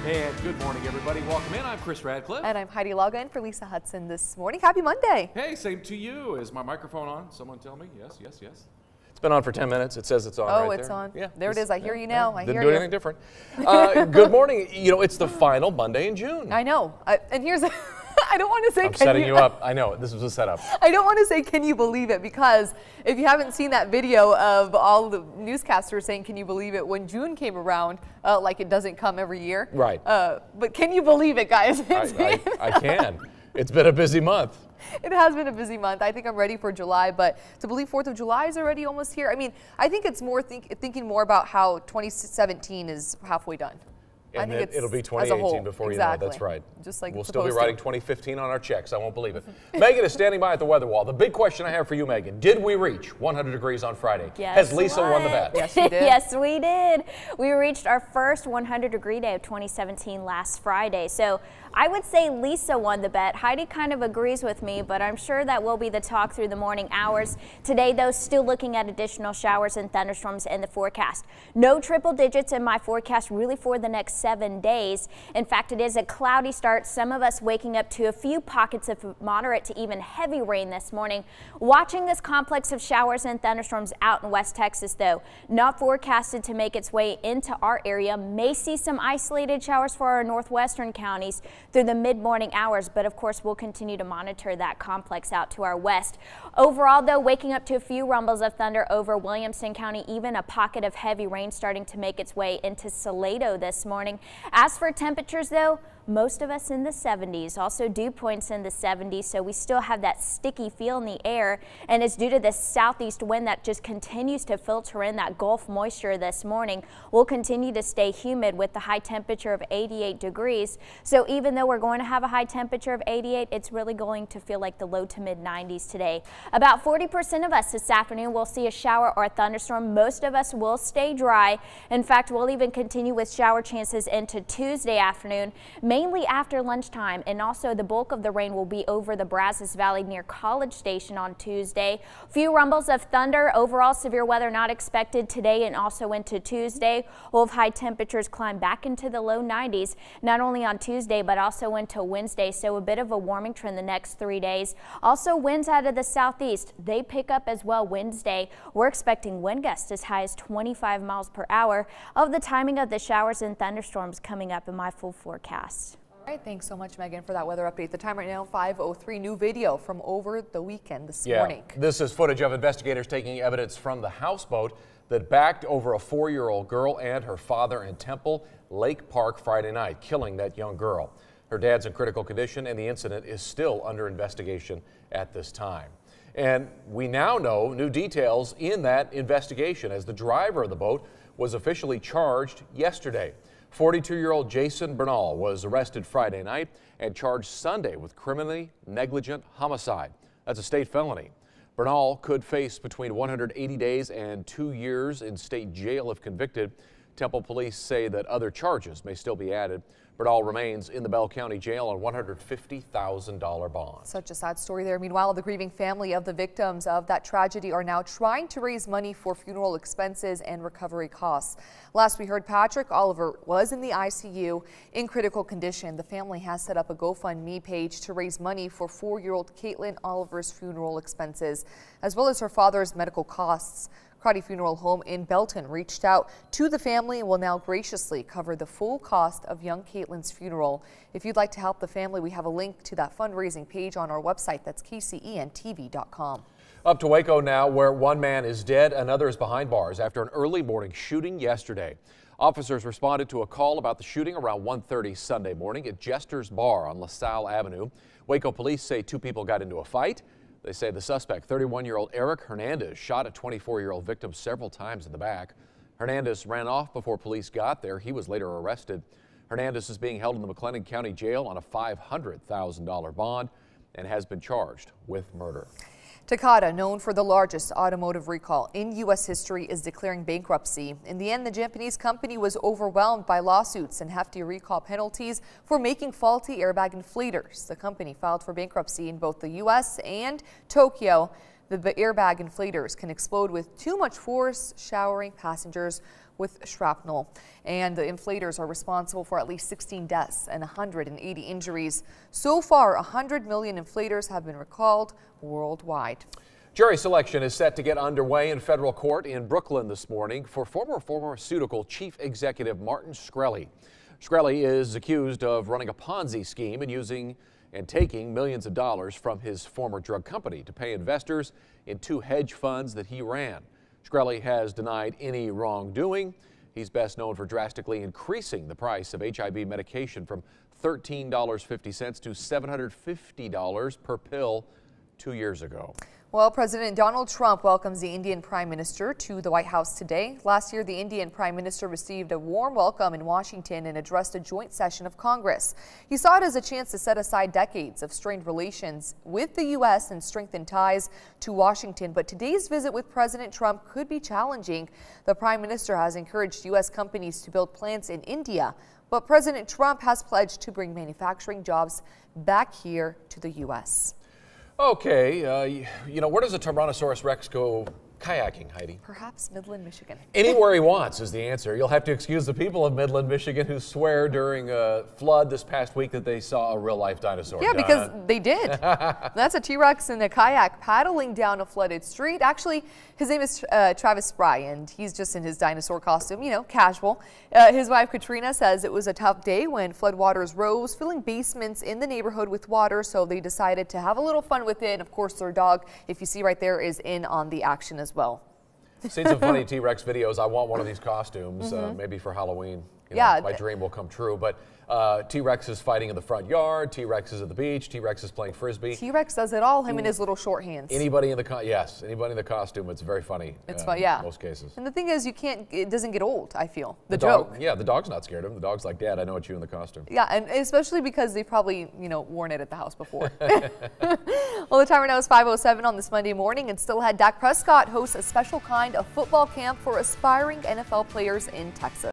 And good morning, everybody. Welcome in. I'm Kris Radcliffe. And I'm Heidi Alagha in for Lisa Hutson this morning. Happy Monday. Hey, same to you. Is my microphone on? Someone tell me. Yes, yes, yes. It's been on for 10 minutes. It says it's on right there. Oh, it's on. Yeah. There it is. I hear you now. I hear you. Didn't do anything different. Good morning. You know, it's the final Monday in June. I know. And here's, I don't want to say. I'm setting you up. I know. This was a setup. I don't want to say, can you believe it? Because if you haven't seen that video of all the newscasters saying, can you believe it, when June came around, like it doesn't come every year. Right. But can you believe it, guys? I can. It's been a busy month. It has been a busy month. I think I'm ready for July, but to believe 4th of July is already almost here. I mean, I think it's more thinking more about how 2017 is halfway done. And then it'll be 2018 before you know it. That's right. Just like we'll still be writing 2015 on our checks. I won't believe it. Megan is standing by at the weather wall. The big question I have for you, Megan, did we reach 100 degrees on Friday? Yes. Has Lisa won the bet? Yes, she did. Yes, we did. We reached our first 100-degree day of 2017 last Friday. So I would say Lisa won the bet. Heidi kind of agrees with me, but I'm sure that will be the talk through the morning hours. Today, though, still looking at additional showers and thunderstorms in the forecast. No triple digits in my forecast really for the next 7 days. In fact, it is a cloudy start. Some of us waking up to a few pockets of moderate to even heavy rain this morning. Watching this complex of showers and thunderstorms out in West Texas, though, not forecasted to make its way into our area. May see some isolated showers for our northwestern counties through the mid-morning hours, but of course we'll continue to monitor that complex out to our west. Overall, though, waking up to a few rumbles of thunder over Williamson County, even a pocket of heavy rain starting to make its way into Salado this morning. As for temperatures, though, most of us in the 70s, also dew points in the 70s, so we still have that sticky feel in the air, and it's due to this southeast wind that just continues to filter in that Gulf moisture this morning. We'll continue to stay humid with the high temperature of 88 degrees, so even though we're going to have a high temperature of 88, it's really going to feel like the low to mid 90s today. About 40% of us this afternoon will see a shower or a thunderstorm. Most of us will stay dry. In fact, we'll even continue with shower chances into Tuesday afternoon, mainly after lunchtime, and also the bulk of the rain will be over the Brazos Valley near College Station on Tuesday. Few rumbles of thunder. Overall, severe weather not expected today and also into Tuesday. We'll have high temperatures climb back into the low 90s, not only on Tuesday, but also into Wednesday, so a bit of a warming trend the next 3 days. Also, winds out of the southeast, they pick up as well Wednesday. We're expecting wind gusts as high as 25 miles per hour. Of the timing of the showers and thunderstorms coming up in my full forecast. All right, thanks so much, Megan, for that weather update. The time right now, 5:03. New video from over the weekend this morning. This is footage of investigators taking evidence from the houseboat that backed over a 4-year-old girl and her father in Temple Lake Park Friday night, killing that young girl. Her dad's in critical condition, and the incident is still under investigation at this time. And we now know new details in that investigation as the driver of the boat was officially charged yesterday. 42-year-old Jason Bernal was arrested Friday night and charged Sunday with criminally negligent homicide. That's a state felony. Bernal could face between 180 days and 2 years in state jail if convicted. Temple police say that other charges may still be added. Bernal remains in the Bell County Jail on $150,000 bond. Such a sad story there. Meanwhile, the grieving family of the victims of that tragedy are now trying to raise money for funeral expenses and recovery costs. Last we heard, Patrick Oliver was in the ICU in critical condition. The family has set up a GoFundMe page to raise money for 4-year-old Caitlin Oliver's funeral expenses, as well as her father's medical costs. Crotty Funeral Home in Belton reached out to the family and will now graciously cover the full cost of young Caitlin's funeral. If you'd like to help the family, we have a link to that fundraising page on our website. That's kcentv.com. Up to Waco now, where one man is dead, another is behind bars after an early morning shooting yesterday. Officers responded to a call about the shooting around 1:30 Sunday morning at Jester's Bar on LaSalle Avenue. Waco police say 2 people got into a fight. They say the suspect, 31-year-old Eric Hernandez, shot a 24-year-old victim several times in the back. Hernandez ran off before police got there. He was later arrested. Hernandez is being held in the McLennan County Jail on a $500,000 bond and has been charged with murder. Takata, known for the largest automotive recall in U.S. history, is declaring bankruptcy. In the end, the Japanese company was overwhelmed by lawsuits and hefty recall penalties for making faulty airbag inflators. The company filed for bankruptcy in both the U.S. and Tokyo. The airbag inflators can explode with too much force, showering passengers with shrapnel. And the inflators are responsible for at least 16 deaths and 180 injuries. So far, 100 million inflators have been recalled worldwide. Jury selection is set to get underway in federal court in Brooklyn this morning for former pharmaceutical chief executive Martin Shkreli. Shkreli is accused of running a Ponzi scheme and using and taking millions of dollars from his former drug company to pay investors in 2 hedge funds that he ran. Shkreli has denied any wrongdoing. He's best known for drastically increasing the price of HIV medication from $13.50 to $750 per pill 2 years ago. Well, President Donald Trump welcomes the Indian Prime Minister to the White House today. Last year, the Indian Prime Minister received a warm welcome in Washington and addressed a joint session of Congress. He saw it as a chance to set aside decades of strained relations with the U.S. and strengthen ties to Washington. But today's visit with President Trump could be challenging. The Prime Minister has encouraged U.S. companies to build plants in India, but President Trump has pledged to bring manufacturing jobs back here to the U.S. Okay, you know, where does a Tyrannosaurus Rex go kayaking, Heidi? Perhaps Midland, Michigan. Anywhere he wants is the answer. You'll have to excuse the people of Midland, Michigan who swear during a flood this past week that they saw a real-life dinosaur. Yeah, because they did. That's a T-Rex in a kayak paddling down a flooded street. Actually, his name is Travis Spry, and he's just in his dinosaur costume, you know, casual. His wife, Katrina, says it was a tough day when floodwaters rose, filling basements in the neighborhood with water, so they decided to have a little fun with it. And of course, their dog, if you see right there, is in on the action as well. Seen some funny T-Rex videos. I want one of these costumes, maybe for Halloween. You know, yeah, my dream will come true. But T-Rex is fighting in the front yard. T-Rex is at the beach. T-Rex is playing frisbee. T-Rex does it all. Him and his little short hands. Anybody in the anybody in the costume. It's very funny. It's fun, yeah. In most cases. And the thing is, it doesn't get old. I feel the dog, joke. Yeah, the dog's not scared of him. The dog's like, Dad, I know it's you in the costume. Yeah, and especially because they've probably worn it at the house before. Well, the time right now is 5:07 on this Monday morning, and still ahead, Dak Prescott hosts a special kind of football camp for aspiring NFL players in Texas.